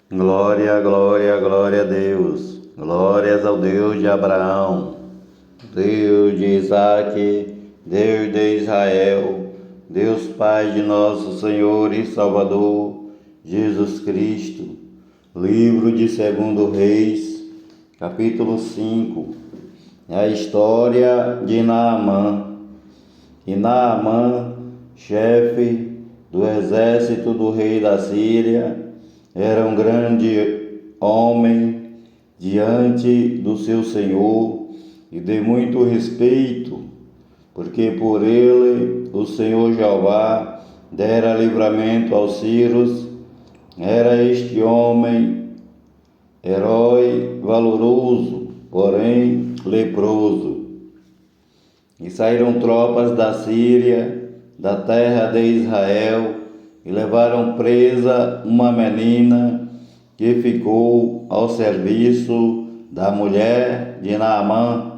Glória, glória, glória a Deus. Glórias ao Deus de Abraão, Deus de Isaac, Deus de Israel, Deus Pai de nosso Senhor e Salvador, Jesus Cristo. Livro de 2 Reis, capítulo 5. É a história de Naamã. E Naamã, chefe do exército do rei da Síria, era um grande homem diante do seu Senhor e de muito respeito, porque por ele o Senhor Jeová dera livramento aos sírios. Era este homem herói valoroso, porém leproso. E saíram tropas da Síria, da terra de Israel, e levaram presa uma menina que ficou ao serviço da mulher de Naamã.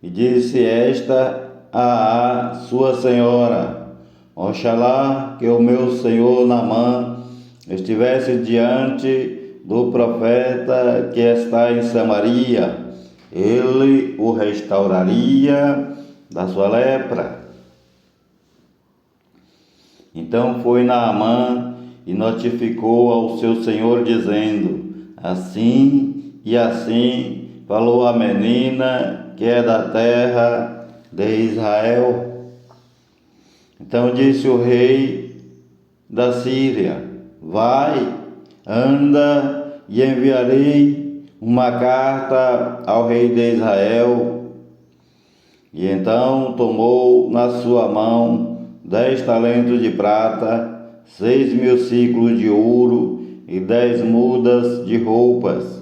E disse esta à sua senhora: Oxalá que o meu senhor Naamã estivesse diante do profeta que está em Samaria, ele o restauraria da sua lepra. Então foi Naamã e notificou ao seu senhor, dizendo: assim e assim falou a menina que é da terra de Israel. Então disse o rei da Síria: vai, anda, e enviarei uma carta ao rei de Israel. E então tomou na sua mão 10 talentos de prata, 6.000 ciclos de ouro e 10 mudas de roupas.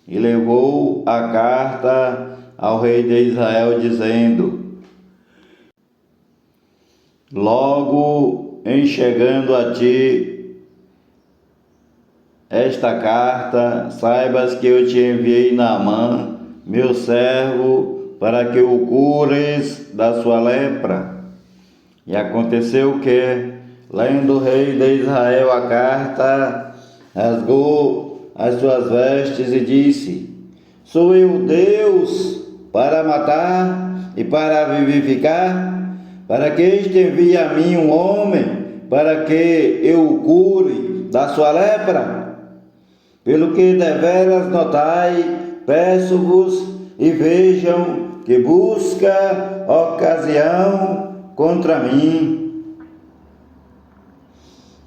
E levou a carta ao rei de Israel, dizendo: logo em chegando a ti esta carta, saibas que eu te enviei Naamã, meu servo, para que o cures da sua lepra. E aconteceu que, lendo o rei de Israel a carta, rasgou as suas vestes e disse: sou eu Deus para matar e para vivificar, para que este envie a mim um homem, para que eu o cure da sua lepra? Pelo que deveras notai, peço-vos e vejam que busca ocasião contra mim.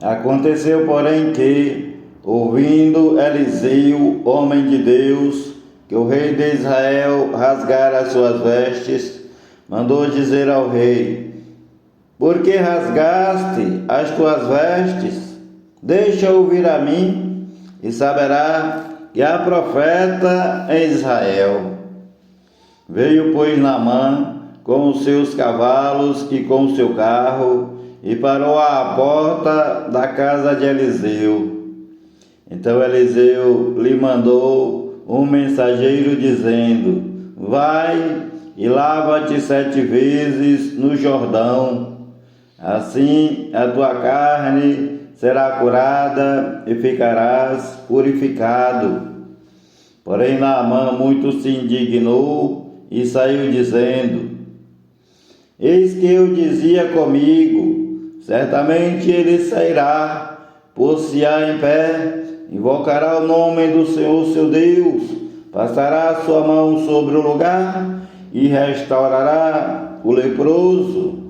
Aconteceu, porém, que, ouvindo Eliseu, homem de Deus, que o rei de Israel rasgara as suas vestes, mandou dizer ao rei: por que rasgaste as tuas vestes? Deixa-o vir a mim, e saberá que há profeta em Israel. Veio, pois, Naamã com os seus cavalos e com o seu carro, e parou à porta da casa de Eliseu. Então Eliseu lhe mandou um mensageiro, dizendo: vai e lava-te 7 vezes no Jordão, assim a tua carne será curada e ficarás purificado. Porém Naamã muito se indignou e saiu dizendo: eis que eu dizia comigo, certamente ele sairá, pôr-se-á em pé, invocará o nome do Senhor seu Deus, passará a sua mão sobre o lugar e restaurará o leproso.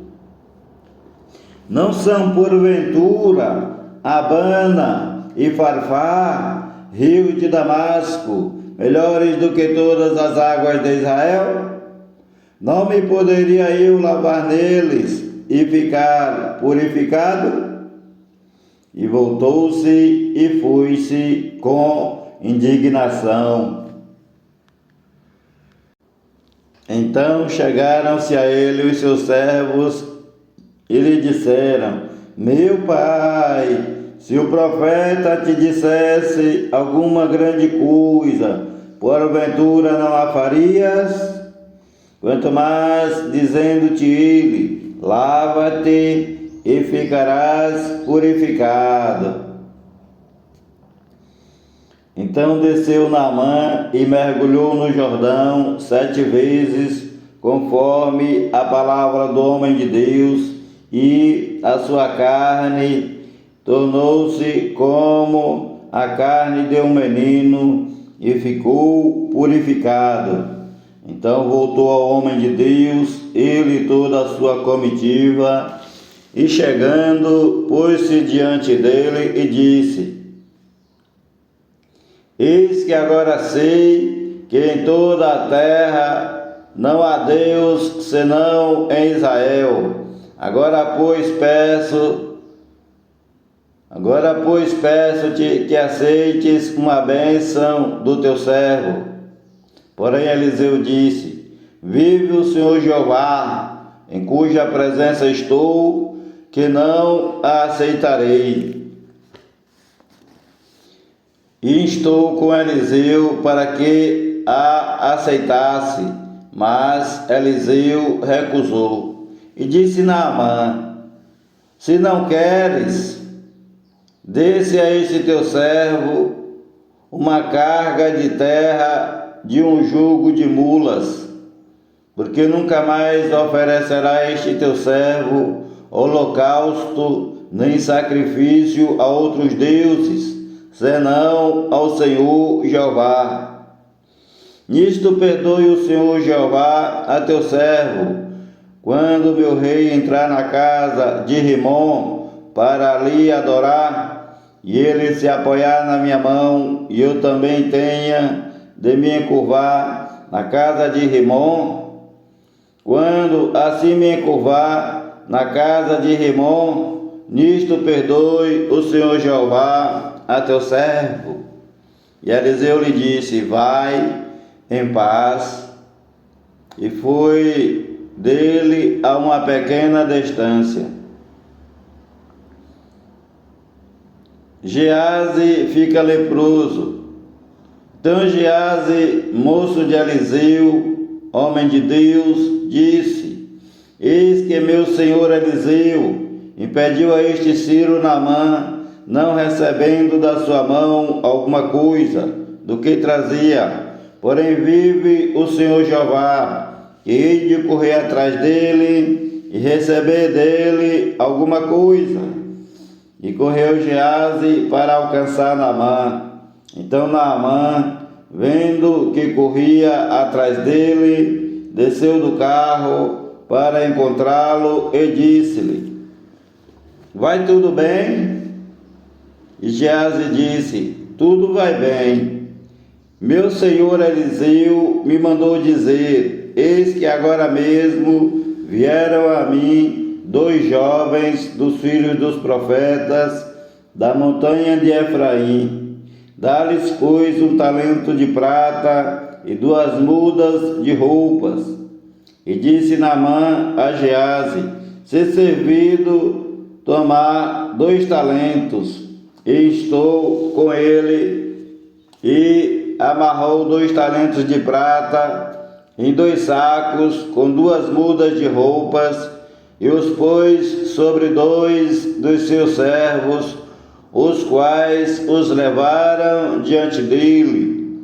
Não são porventura Abana e Farfá, rio de Damasco, melhores do que todas as águas de Israel? Não me poderia eu lavar neles e ficar purificado? E voltou-se e foi-se com indignação. Então chegaram-se a ele os seus servos e lhe disseram: meu pai, se o profeta te dissesse alguma grande coisa, porventura não a farias? Quanto mais dizendo-te ele: lava-te e ficarás purificado. Então desceu Naamã e mergulhou no Jordão 7 vezes, conforme a palavra do homem de Deus, e a sua carne tornou-se como a carne de um menino e ficou purificado. Então voltou ao homem de Deus, ele e toda a sua comitiva, e chegando, pôs-se diante dele e disse: Eis que agora sei que em toda a terra não há Deus senão em Israel. Agora, pois, peço-te que aceites uma bênção do teu servo. Porém, Eliseu disse: Vive o Senhor Jeová, em cuja presença estou, que não a aceitarei. E instou com Eliseu para que a aceitasse, mas Eliseu recusou. E disse Naamã: Se não queres, desce a este teu servo uma carga de terra de um jugo de mulas, porque nunca mais oferecerá este teu servo holocausto nem sacrifício a outros deuses, senão ao Senhor Jeová. Nisto perdoe o Senhor Jeová a teu servo, quando meu rei entrar na casa de Rimom para ali adorar, e ele se apoiar na minha mão, e eu também tenha de me encurvar na casa de Rimom, quando assim me encurvar na casa de Rimom, nisto perdoe o Senhor Jeová a teu servo. E Eliseu lhe disse: Vai em paz. E foi dele a uma pequena distância. Geazi fica leproso. Então Geazi, moço de Eliseu, homem de Deus, disse: Eis que meu senhor Eliseu impediu a este Ciro Naamã, não recebendo da sua mão alguma coisa do que trazia. Porém vive o Senhor Jeová, que hei de correr atrás dele e receber dele alguma coisa. E correu Geazi para alcançar Naamã. Então Naamã, vendo que corria atrás dele, desceu do carro para encontrá-lo e disse-lhe: Vai tudo bem? E Geazi disse: Tudo vai bem. Meu senhor Eliseu me mandou dizer: Eis que agora mesmo vieram a mim 2 jovens dos filhos dos profetas da montanha de Efraim. Dá-lhes, pois, 1 talento de prata e 2 mudas de roupas. E disse Naamã a Geazi: Se servido tomar 2 talentos. E estou com ele. E amarrou 2 talentos de prata em 2 sacos com 2 mudas de roupas, e os pôs sobre 2 dos seus servos, os quais os levaram diante dele.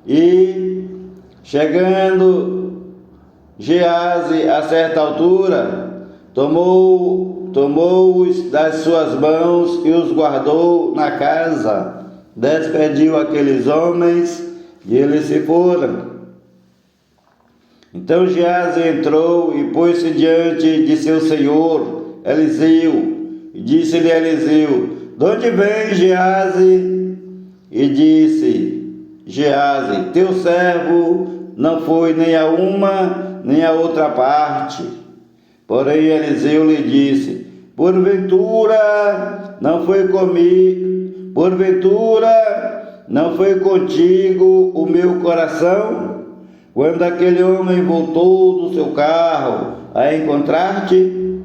E, chegando Geazi a certa altura, tomou-os das suas mãos e os guardou na casa. Despediu aqueles homens e eles se foram. Então Geazi entrou e pôs-se diante de seu senhor Eliseu. E disse-lhe Eliseu: De onde vem, Geazi? E disse Geazi: Teu servo não foi nem a uma nem a outra parte. Porém Eliseu lhe disse: Porventura não foi contigo o meu coração, quando aquele homem voltou do seu carro a encontrar-te?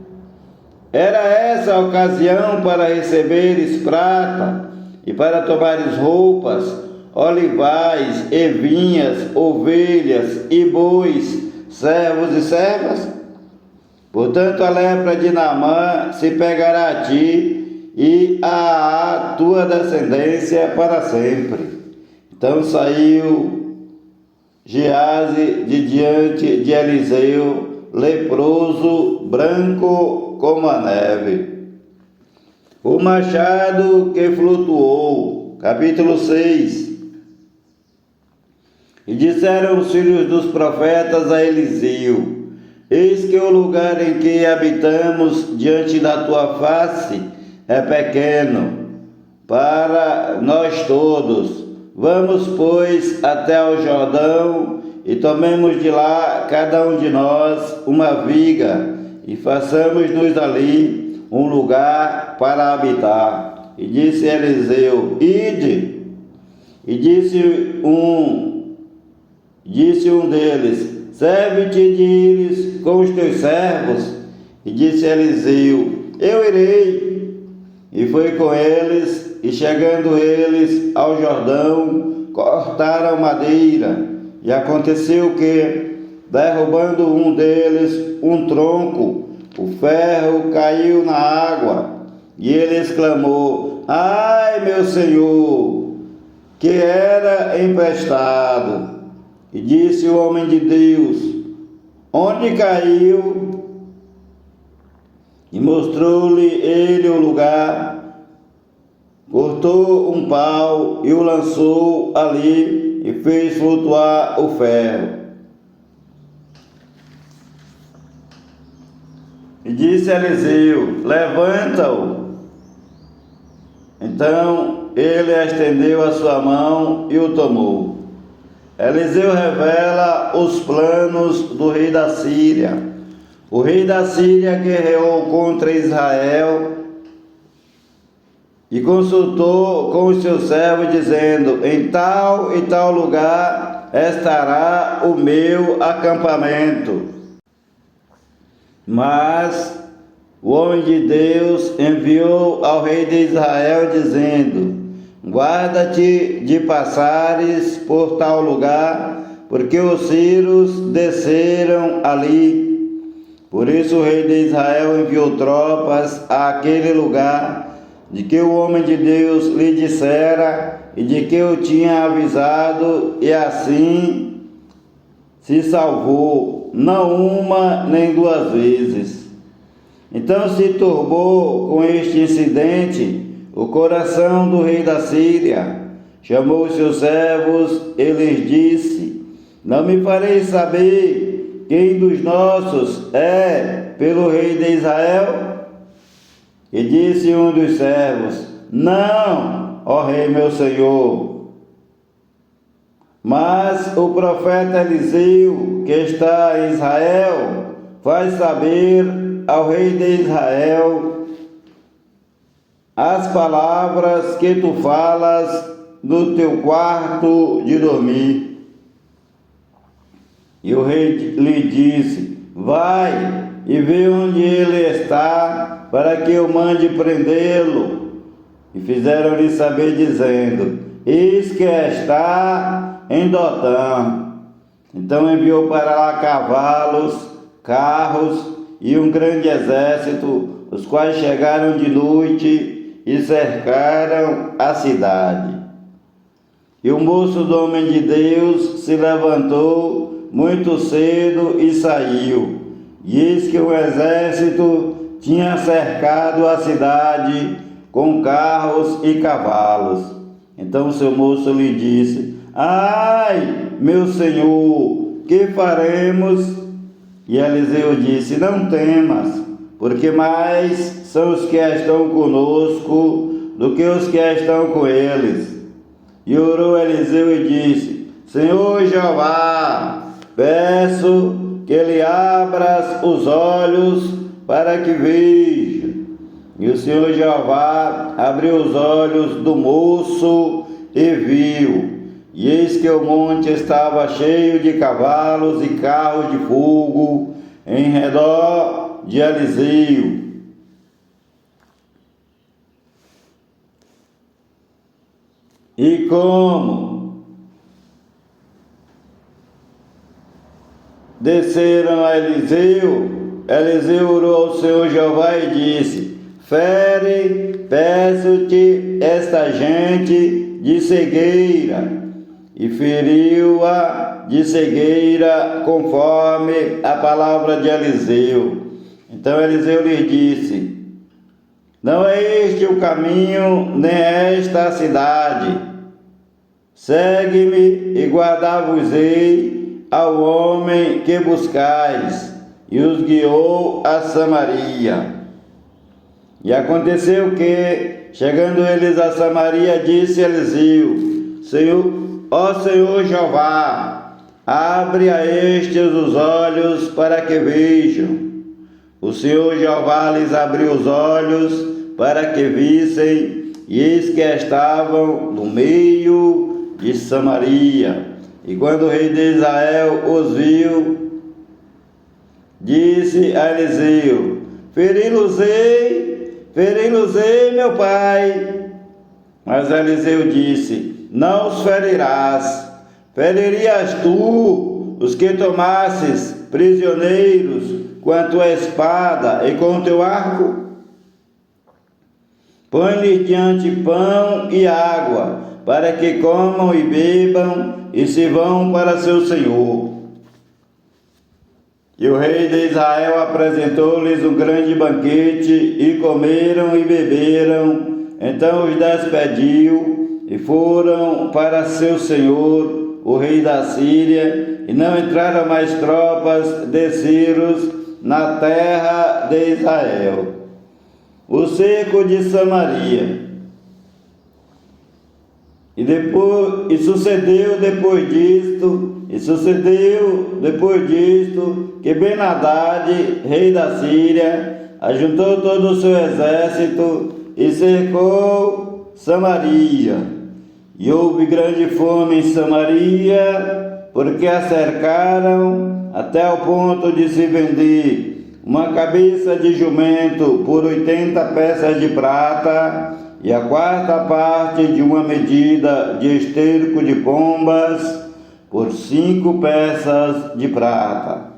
Era essa a ocasião para receberes prata e para tomares roupas, olivais e vinhas, ovelhas e bois, servos e servas? Portanto, a lepra de Naamã se pegará a ti e à tua descendência para sempre. Então saiu Geazi de diante de Eliseu, leproso, branco como a neve. O machado que flutuou. Capítulo 6. E disseram os filhos dos profetas a Eliseu: eis que o lugar em que habitamos diante da tua face é pequeno para nós todos. Vamos, pois, até ao Jordão e tomemos de lá cada um de nós uma viga e façamos-nos ali um lugar para habitar. E disse Eliseu: ide. E disse um deles: serve-te de ires com os teus servos. E disse Eliseu: eu irei. E foi com eles, e chegando eles ao Jordão, cortaram madeira. E aconteceu que, derrubando um deles um tronco, o ferro caiu na água. E ele exclamou: ai, meu senhor, que era emprestado. E disse o homem de Deus: onde caiu? E mostrou-lhe ele o lugar, cortou um pau e o lançou ali e fez flutuar o ferro. E disse Eliseu: levanta-o. Então ele estendeu a sua mão e o tomou. Eliseu revela os planos do rei da Síria. O rei da Síria guerreou contra Israel e consultou com os seus servos, dizendo: em tal e tal lugar estará o meu acampamento. Mas o homem de Deus enviou ao rei de Israel, dizendo: guarda-te de passares por tal lugar, porque os sírios desceram ali. Por isso o rei de Israel enviou tropas àquele lugar, de que o homem de Deus lhe dissera e de que o tinha avisado, e assim se salvou, não uma nem duas vezes. Então se turbou com este incidente o coração do rei da Síria. Chamou os seus servos e lhes disse: não me fareis saber quem dos nossos é pelo rei de Israel? E disse um dos servos: não, ó rei meu senhor. Mas o profeta Eliseu, que está em Israel, faz saber ao rei de Israel as palavras que tu falas no teu quarto de dormir. E o rei lhe disse: vai e vê onde ele está, para que eu mande prendê-lo. E fizeram-lhe saber, dizendo: eis que está em Dotã. Então enviou para lá cavalos, carros e um grande exército, os quais chegaram de noite e cercaram a cidade. E o moço do homem de Deus se levantou muito cedo e saiu. E eis que o exército tinha cercado a cidade com carros e cavalos. Então seu moço lhe disse: ai, meu senhor, que faremos? E Eliseu disse: não temas, porque mais são os que estão conosco do que os que estão com eles. E orou Eliseu e disse: Senhor Jeová, peço que lhe abras os olhos para que veja. E o Senhor Jeová abriu os olhos do moço e viu. E eis que o monte estava cheio de cavalos e carros de fogo em redor de Eliseu. E como desceram a Eliseu, Eliseu orou ao Senhor Jeová e disse: fere, peço-te, esta gente de cegueira. e feriu-a de cegueira, conforme a palavra de Eliseu. Então Eliseu lhe disse: não é este o caminho, nem esta a cidade. Segue-me e guardar-vos-ei ao homem que buscais. E os guiou a Samaria. E aconteceu que, chegando eles a Samaria, disse Eliseu: ó Senhor Jeová, abre a estes os olhos para que vejam. O Senhor Jeová lhes abriu os olhos para que vissem, e eis que estavam no meio de Samaria. E quando o rei de Israel os viu, disse a Eliseu: feri-los-ei, meu pai. Mas Eliseu disse: não os ferirás. Feririas tu os que tomasses prisioneiros com a tua espada e com o teu arco? Põe-lhes diante pão e água, para que comam e bebam e se vão para seu senhor. E o rei de Israel apresentou-lhes um grande banquete, e comeram e beberam. Então os despediu, e foram para seu senhor, o rei da Síria, e não entraram mais tropas de Círios na terra de Israel. O cerco de Samaria. E sucedeu depois disto, que Ben-Hadad, rei da Síria, ajuntou todo o seu exército e cercou Samaria. E houve grande fome em Samaria, porque a cercaram até o ponto de se vender uma cabeça de jumento por 80 peças de prata, e a quarta parte de uma medida de esterco de pombas por 5 peças de prata.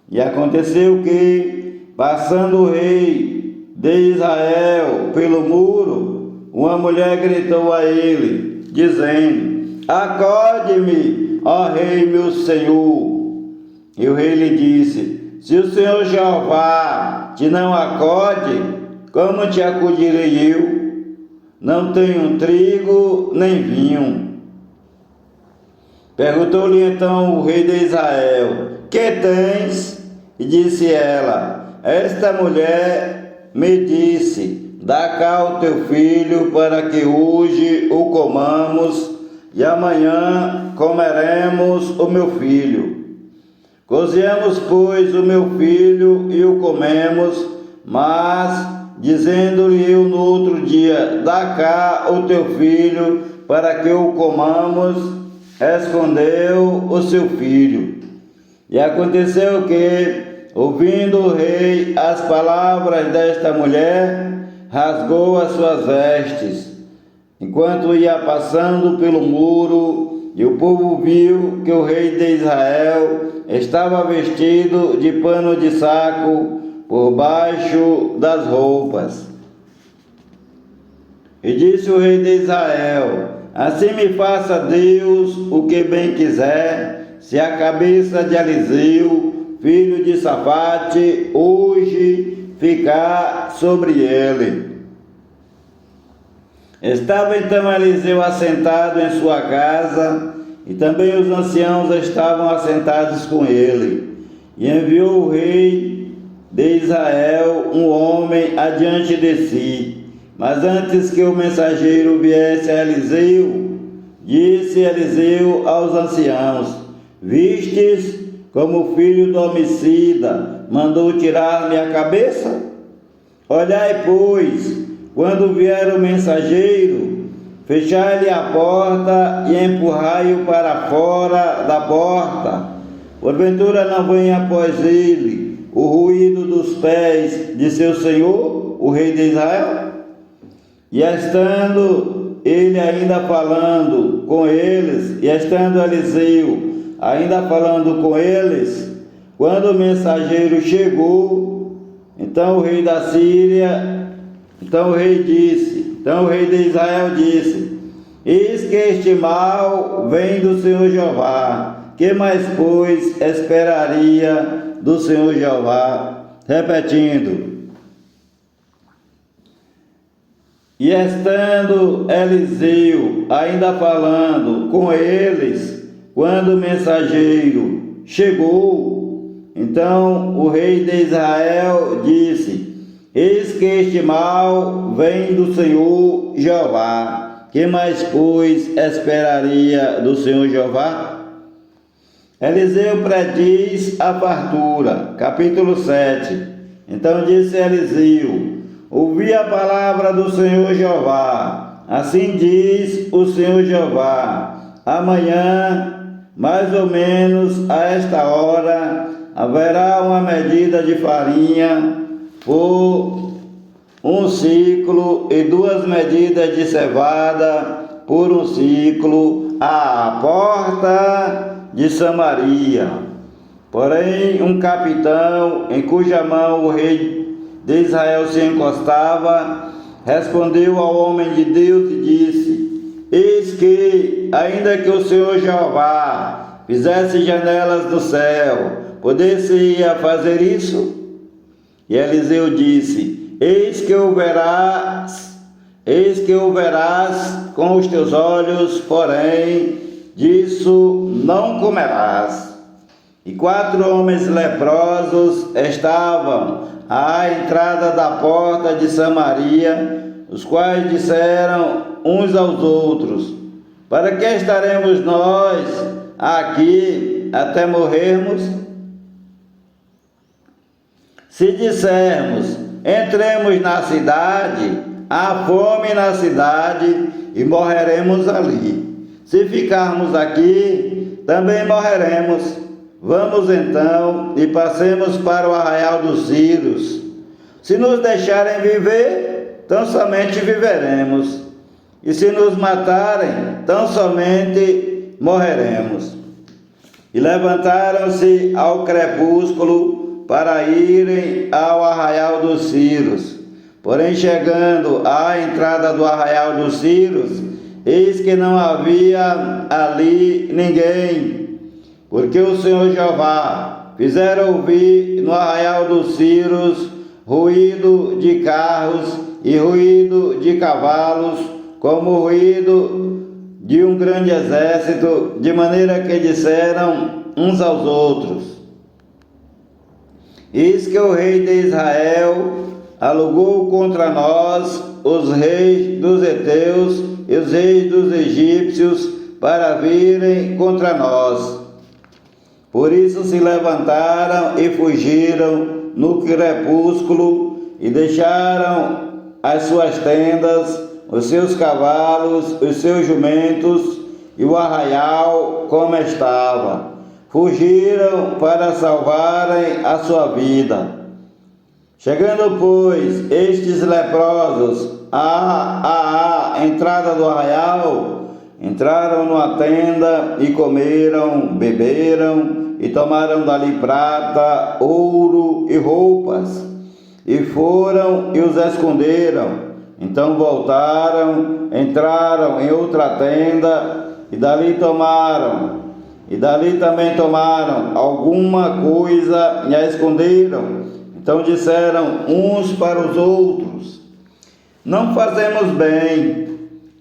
E aconteceu que, passando o rei de Israel pelo muro, uma mulher gritou a ele, dizendo: acode-me, ó rei meu senhor. E o rei lhe disse: se o Senhor Jeová te não acode, como te acudirei eu? Não tenho trigo nem vinho. Perguntou-lhe então o rei de Israel: que tens? E disse ela: esta mulher me disse: dá cá o teu filho, para que hoje o comamos, e amanhã comeremos o meu filho. Cozinhamos, pois, o meu filho e o comemos, mas, dizendo-lhe eu no outro dia: dá cá o teu filho, para que o comamos, escondeu o seu filho. E aconteceu que, ouvindo o rei as palavras desta mulher, rasgou as suas vestes, enquanto ia passando pelo muro, e o povo viu que o rei de Israel estava vestido de pano de saco por baixo das roupas. E disse o rei de Israel: assim me faça Deus o que bem quiser, se a cabeça de Eliseu, filho de Safate, hoje ficar sobre ele. Estava então Eliseu assentado em sua casa, e também os anciãos estavam assentados com ele. E enviou o rei de Israel um homem adiante de si. Mas antes que o mensageiro viesse a Eliseu, disse Eliseu aos anciãos: vistes como o filho do homicida mandou tirar-me a cabeça? Olhai, pois, quando vier o mensageiro, fechai-lhe a porta e empurrai-o para fora da porta. Porventura não venha após ele o ruído dos pés de seu senhor, o rei de Israel? E estando ele ainda falando com eles, e estando Eliseu ainda falando com eles, quando o mensageiro chegou, então o rei de Israel disse: Eis que este mal vem do Senhor Jeová. Que mais, pois, esperaria do Senhor Jeová? Repetindo. E estando Eliseu ainda falando com eles, quando o mensageiro chegou, então o rei de Israel disse: Eis que este mal vem do Senhor Jeová. Que mais, pois, esperaria do Senhor Jeová? Eliseu prediz a fartura. Capítulo 7. Então disse Eliseu: Ouvi a palavra do Senhor Jeová. Assim diz o Senhor Jeová: amanhã, mais ou menos a esta hora, haverá uma medida de farinha por 1 ciclo e 2 medidas de cevada por 1 ciclo à porta de Samaria. Porém, um capitão, em cuja mão o rei de Israel se encostava, respondeu ao homem de Deus e disse: Eis que, ainda que o Senhor Jeová fizesse janelas do céu, poder-se-ia fazer isso? E Eliseu disse: Eis que o verás com os teus olhos, porém disso não comerás. E 4 homens leprosos estavam à entrada da porta de Samaria, os quais disseram uns aos outros: Para que estaremos nós aqui até morrermos? Se dissermos: entremos na cidade, há fome na cidade e morreremos ali. Se ficarmos aqui, também morreremos. Vamos então e passemos para o arraial dos Círios. Se nos deixarem viver, tão somente viveremos. E se nos matarem, tão somente morreremos. E levantaram-se ao crepúsculo para irem ao arraial dos Círios. Porém, chegando à entrada do arraial dos Círios, eis que não havia ali ninguém, porque o Senhor Jeová fizera ouvir no arraial dos Círios ruído de carros e ruído de cavalos, como o ruído de um grande exército, de maneira que disseram uns aos outros: Eis que o rei de Israel alugou contra nós os reis dos heteus e os reis dos egípcios para virem contra nós. Por isso se levantaram e fugiram no crepúsculo e deixaram as suas tendas, os seus cavalos, os seus jumentos e o arraial como estava. Fugiram para salvarem a sua vida. Chegando, pois, estes leprosos à entrada do arraial, entraram numa tenda e comeram, beberam e tomaram dali prata, ouro e roupas, e foram e os esconderam. Então voltaram, entraram em outra tenda e dali também tomaram alguma coisa e a esconderam. Então disseram uns para os outros: Não fazemos bem.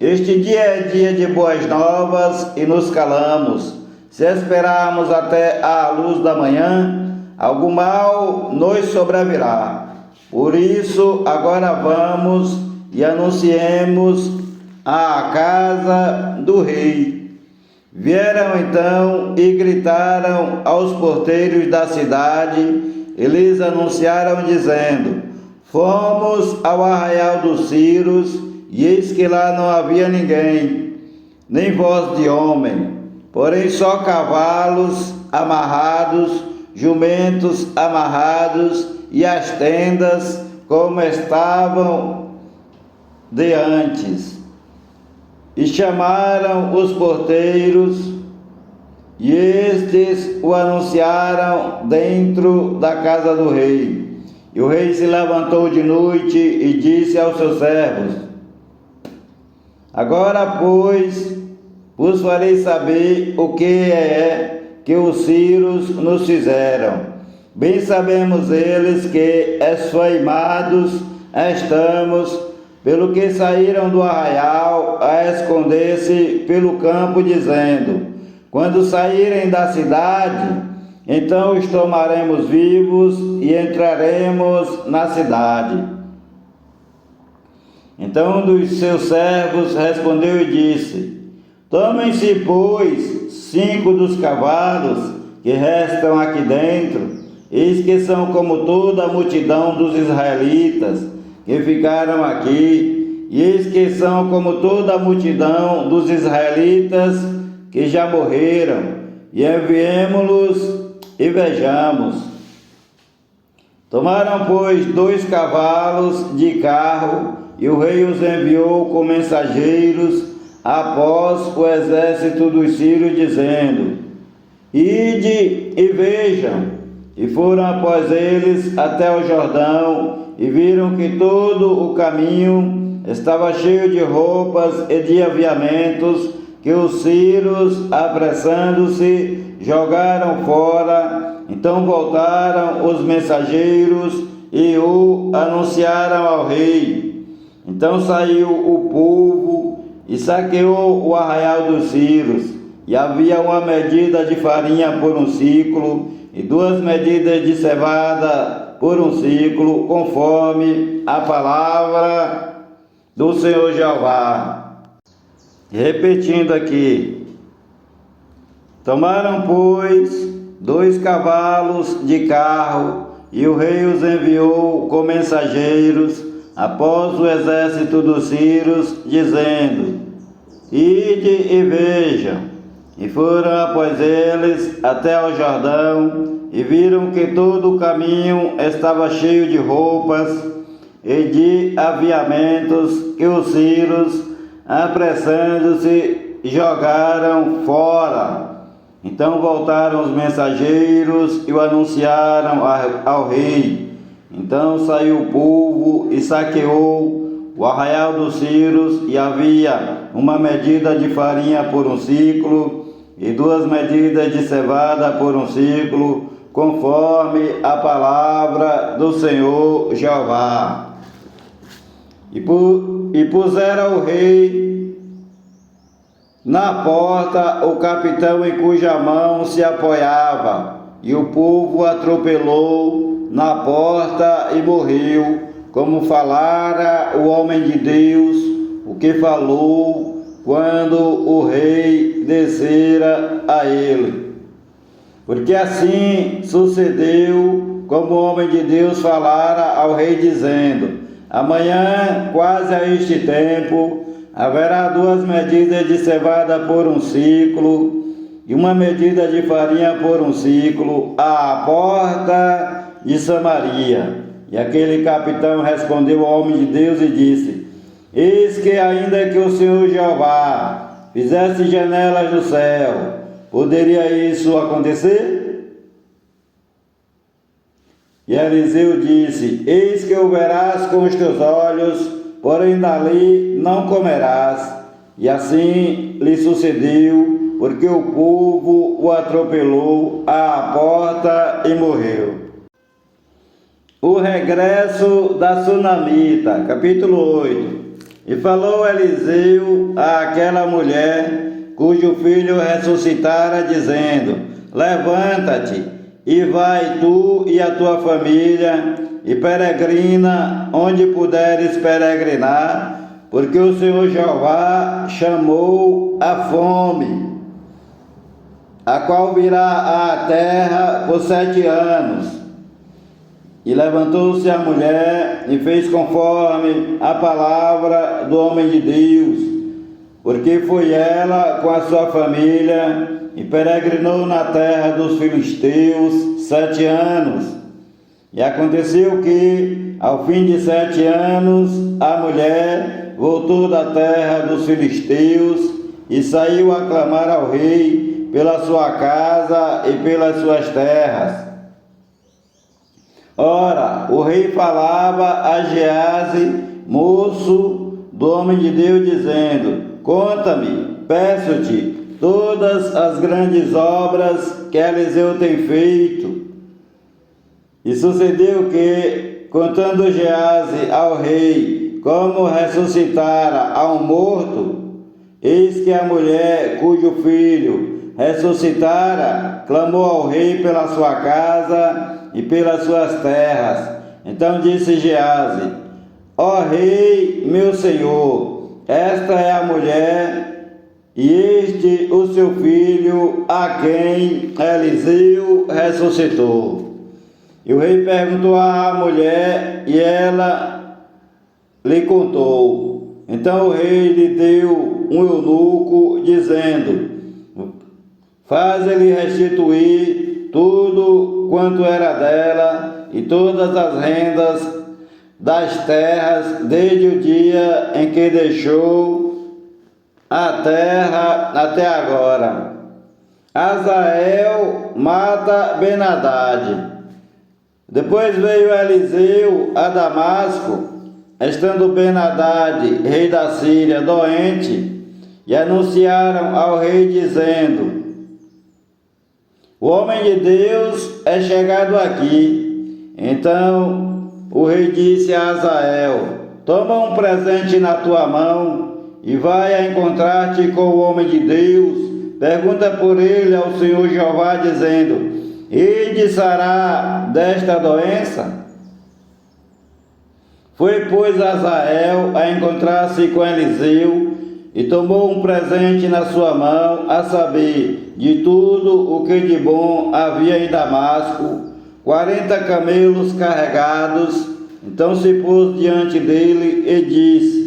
Este dia é dia de boas novas e nos calamos. Se esperarmos até a luz da manhã, algum mal nos sobrevirá. Por isso, agora vamos e anunciemos à casa do rei. Vieram então e gritaram aos porteiros da cidade e lhes anunciaram dizendo: Fomos ao arraial dos Círios, e eis que lá não havia ninguém, nem voz de homem, porém só cavalos amarrados, jumentos amarrados, e as tendas como estavam de antes. E chamaram os porteiros, e estes o anunciaram dentro da casa do rei. E o rei se levantou de noite e disse aos seus servos: Agora, pois, vos farei saber o que é que os sírios nos fizeram. Bem sabemos eles que esfoimados estamos, pelo que saíram do arraial a esconder-se pelo campo, dizendo: quando saírem da cidade, então os tomaremos vivos e entraremos na cidade. Então um dos seus servos respondeu e disse: tomem-se, pois, 5 dos cavalos que restam aqui dentro, eis que são como toda a multidão dos israelitas que ficaram aqui, e eis que são como toda a multidão dos israelitas que já morreram, e enviemo-los e vejamos. Tomaram, pois, 2 cavalos de carro, e o rei os enviou com mensageiros após o exército dos sírios, dizendo: ide e vejam. E foram após eles até o Jordão, e viram que todo o caminho estava cheio de roupas e de aviamentos, que os sírios, apressando-se, jogaram fora. Então voltaram os mensageiros e o anunciaram ao rei. Então saiu o povo e saqueou o arraial dos sírios, e havia uma medida de farinha por 1 siclo, e 2 medidas de cevada por 1 siclo, conforme a palavra do Senhor Jeová. Repetindo aqui: tomaram, pois, 2 cavalos de carro, e o rei os enviou com mensageiros após o exército dos sírios, dizendo: ide e vejam. E foram após eles até o Jordão, e viram que todo o caminho estava cheio de roupas e de aviamentos, que os sírios, apressando-se, jogaram fora. Então voltaram os mensageiros e o anunciaram ao rei. Então saiu o povo e saqueou o arraial dos sírios, e havia uma medida de farinha por 1 siclo, e 2 medidas de cevada por 1 siclo, conforme a palavra do Senhor Jeová. E puseram o rei na porta o capitão em cuja mão se apoiava, e o povo atropelou na porta e morreu, como falara o homem de Deus, o que falou quando o rei descera a ele. Porque assim sucedeu, como o homem de Deus falara ao rei, dizendo: amanhã, quase a este tempo, haverá 2 medidas de cevada por 1 siclo, e 1 medida de farinha por 1 siclo, à porta de Samaria. E aquele capitão respondeu ao homem de Deus e disse: eis que ainda que o Senhor Jeová fizesse janelas do céu, poderia isso acontecer? E Eliseu disse: eis que o verás com os teus olhos, porém dali não comerás. E assim lhe sucedeu, porque o povo o atropelou à porta e morreu. O regresso da sunamita, capítulo 8. E falou Eliseu àquela mulher, cujo filho ressuscitara, dizendo: levanta-te, e vai tu e a tua família, e peregrina onde puderes peregrinar, porque o Senhor Jeová chamou a fome, a qual virá à terra por 7 anos. E levantou-se a mulher e fez conforme a palavra do homem de Deus, porque foi ela com a sua família e peregrinou na terra dos filisteus 7 anos. E aconteceu que, ao fim de 7 anos, a mulher voltou da terra dos filisteus e saiu a clamar ao rei pela sua casa e pelas suas terras. Ora, o rei falava a Geazi, moço do homem de Deus, dizendo: conta-me, peço-te, todas as grandes obras que Eliseu tem feito. E sucedeu que, contando Geazi ao rei como ressuscitara a um morto, eis que a mulher cujo filho ressuscitara clamou ao rei pela sua casa e pelas suas terras. Então disse Geazi: ó rei, meu senhor, esta é a mulher e este o seu filho, a quem Eliseu ressuscitou. E o rei perguntou à mulher, e ela lhe contou. Então o rei lhe deu um eunuco, dizendo: faze-lhe restituir tudo quanto era dela e todas as rendas das terras, desde o dia em que deixou a terra até agora. Hazael mata Ben-Hadad. Depois veio Eliseu a Damasco, estando Ben-Hadad, rei da Síria, doente, e anunciaram ao rei, dizendo: o homem de Deus é chegado aqui. Então o rei disse a Hazael: toma um presente na tua mão e vai a encontrar-te com o homem de Deus. Pergunta por ele ao Senhor Jeová, dizendo: e sará desta doença? Foi, pois, Hazael a encontrar-se com Eliseu e tomou um presente na sua mão, a saber, de tudo o que de bom havia em Damasco, 40 camelos carregados. Então se pôs diante dele e disse: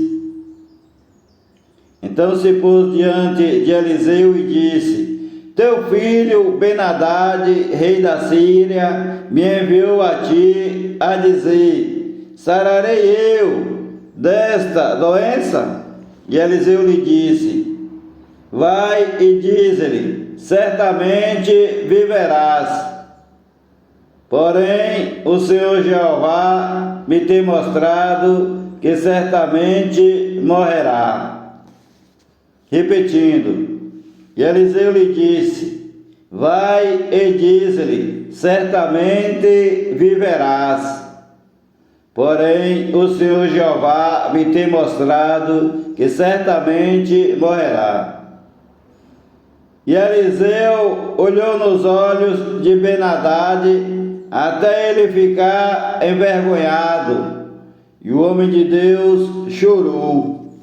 então se pôs diante de Eliseu e disse: teu filho Ben-Hadad, rei da Síria, me enviou a ti a dizer: sararei eu desta doença? E Eliseu lhe disse: vai e dize-lhe: certamente viverás. Porém, o Senhor Jeová me tem mostrado que certamente morrerá. Repetindo, e Eliseu lhe disse: vai e dize-lhe: certamente viverás. Porém, o Senhor Jeová me tem mostrado que certamente morrerá. E Eliseu olhou nos olhos de Ben-Hadad até ele ficar envergonhado, e o homem de Deus chorou.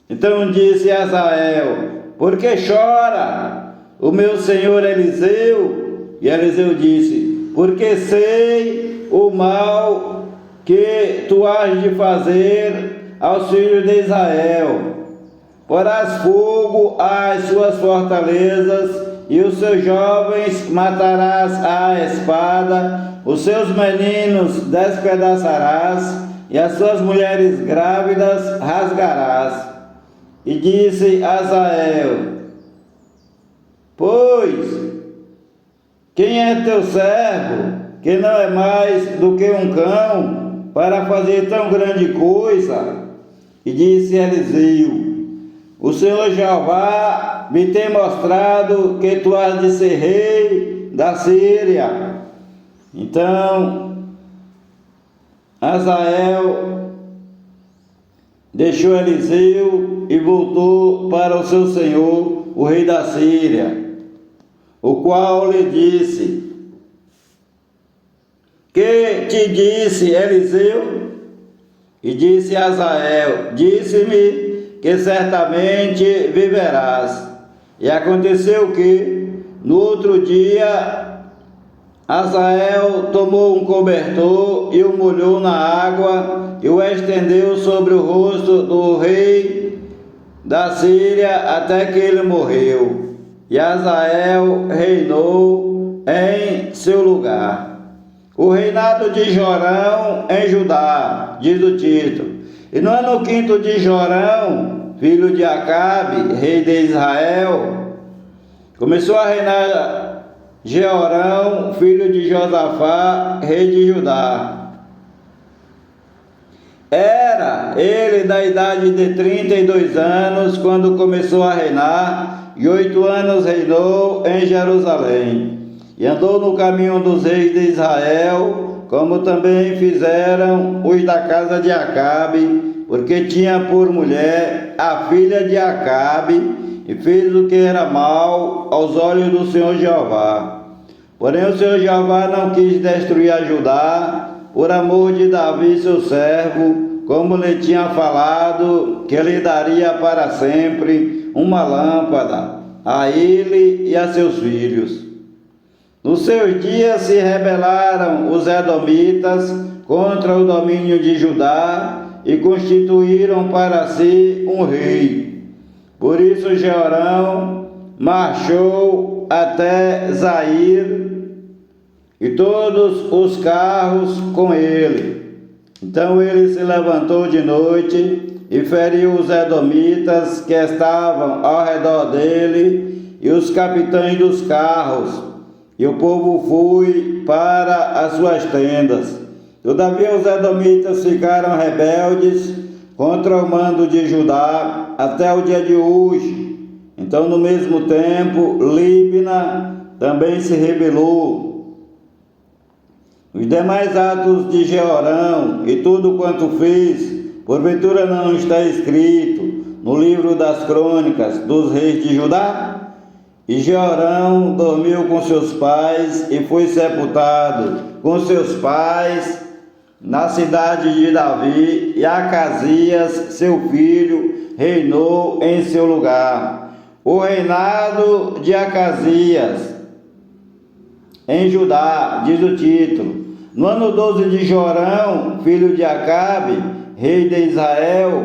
Então disse Hazael: por que chora o meu senhor Eliseu? E Eliseu disse: porque sei o mal que tu has de fazer aos filhos de Israel. Porás fogo às suas fortalezas, e os seus jovens matarás à espada, os seus meninos despedaçarás, e as suas mulheres grávidas rasgarás. E disse Hazael: pois quem é teu servo, que não é mais do que um cão, para fazer tão grande coisa? E disse Eliseu: o Senhor Jeová me tem mostrado que tu has de ser rei da Síria. Então Hazael deixou Eliseu e voltou para o seu senhor, o rei da Síria, o qual lhe disse: que te disse Eliseu? E disse Hazael: disse-me que certamente viverás. E aconteceu que, no outro dia, Hazael tomou um cobertor e o molhou na água e o estendeu sobre o rosto do rei da Síria até que ele morreu. E Hazael reinou em seu lugar. O reinado de Jorão em Judá, diz o título. E no ano 5º de Jorão, filho de Acabe, rei de Israel, começou a reinar Jeorão, filho de Josafá, rei de Judá. Era ele da idade de 32 anos quando começou a reinar, e 8 anos reinou em Jerusalém. E andou no caminho dos reis de Israel, como também fizeram os da casa de Acabe, porque tinha por mulher a filha de Acabe, e fez o que era mal aos olhos do Senhor Jeová. Porém o Senhor Jeová não quis destruir a Judá, por amor de Davi seu servo, como lhe tinha falado, que lhe daria para sempre uma lâmpada, a ele e a seus filhos. Nos seus dias se rebelaram os edomitas contra o domínio de Judá e constituíram para si um rei. Por isso Jeorão marchou até Zair e todos os carros com ele. Então ele se levantou de noite e feriu os edomitas que estavam ao redor dele e os capitães dos carros. E o povo foi para as suas tendas. Todavia os edomitas ficaram rebeldes contra o mando de Judá até o dia de hoje. Então, no mesmo tempo, Líbna também se rebelou. Os demais atos de Jeorão e tudo quanto fez, porventura não está escrito no livro das crônicas dos reis de Judá? E Jeorão dormiu com seus pais e foi sepultado com seus pais na cidade de Davi, e Acasias, seu filho, reinou em seu lugar. O reinado de Acasias em Judá, diz o título. No ano 12 de Jorão, filho de Acabe, rei de Israel,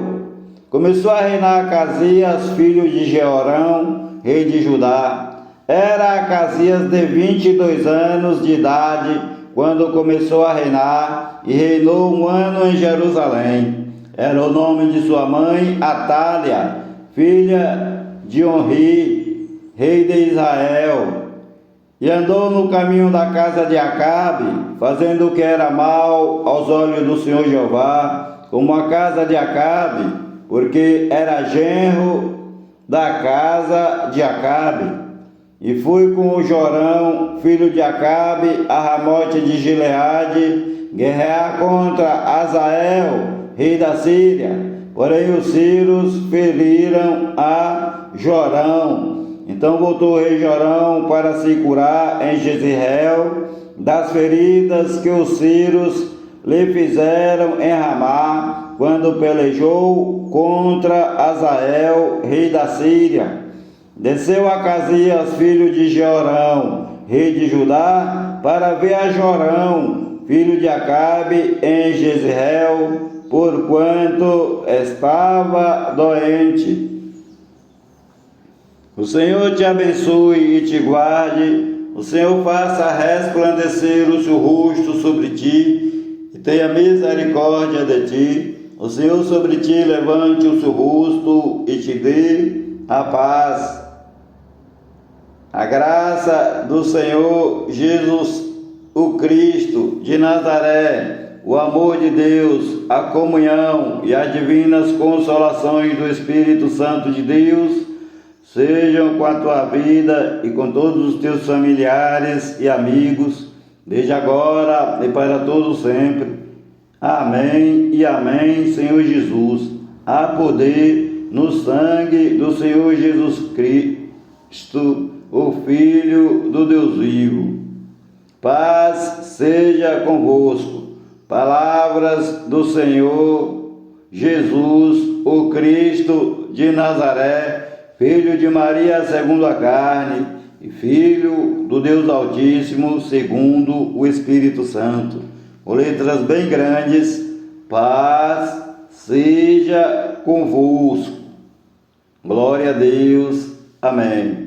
começou a reinar Acasias, filho de Jeorão, rei de Judá. Era Acasias de 22 anos de idade quando começou a reinar, e reinou 1 ano em Jerusalém. Era o nome de sua mãe Atália, filha de Onri, rei de Israel. E andou no caminho da casa de Acabe, fazendo o que era mal aos olhos do Senhor Jeová, como a casa de Acabe, porque era genro da casa de Acabe. E foi com o Jorão, filho de Acabe, a Ramote de Gileade, guerrear contra Azael, rei da Síria. Porém os sírios feriram a Jorão. Então voltou o rei Jorão para se curar em Jezreel das feridas que os sírios lhe fizeram em Ramá, quando pelejou contra Azael, rei da Síria. Desceu Acasias, filho de Jeorão, rei de Judá, para ver a Jorão, filho de Acabe, em Jezreel, porquanto estava doente. O Senhor te abençoe e te guarde, o Senhor faça resplandecer o seu rosto sobre ti e tenha misericórdia de ti. O Senhor sobre ti levante o seu rosto e te dê a paz. A graça do Senhor Jesus, o Cristo de Nazaré, o amor de Deus, a comunhão e as divinas consolações do Espírito Santo de Deus sejam com a tua vida e com todos os teus familiares e amigos, desde agora e para todo sempre. Amém e amém, Senhor Jesus. Há poder no sangue do Senhor Jesus Cristo, o Filho do Deus vivo. Paz seja convosco. Palavras do Senhor Jesus, o Cristo de Nazaré, filho de Maria segundo a carne, e filho do Deus Altíssimo segundo o Espírito Santo. Com letras bem grandes, paz seja convosco. Glória a Deus. Amém.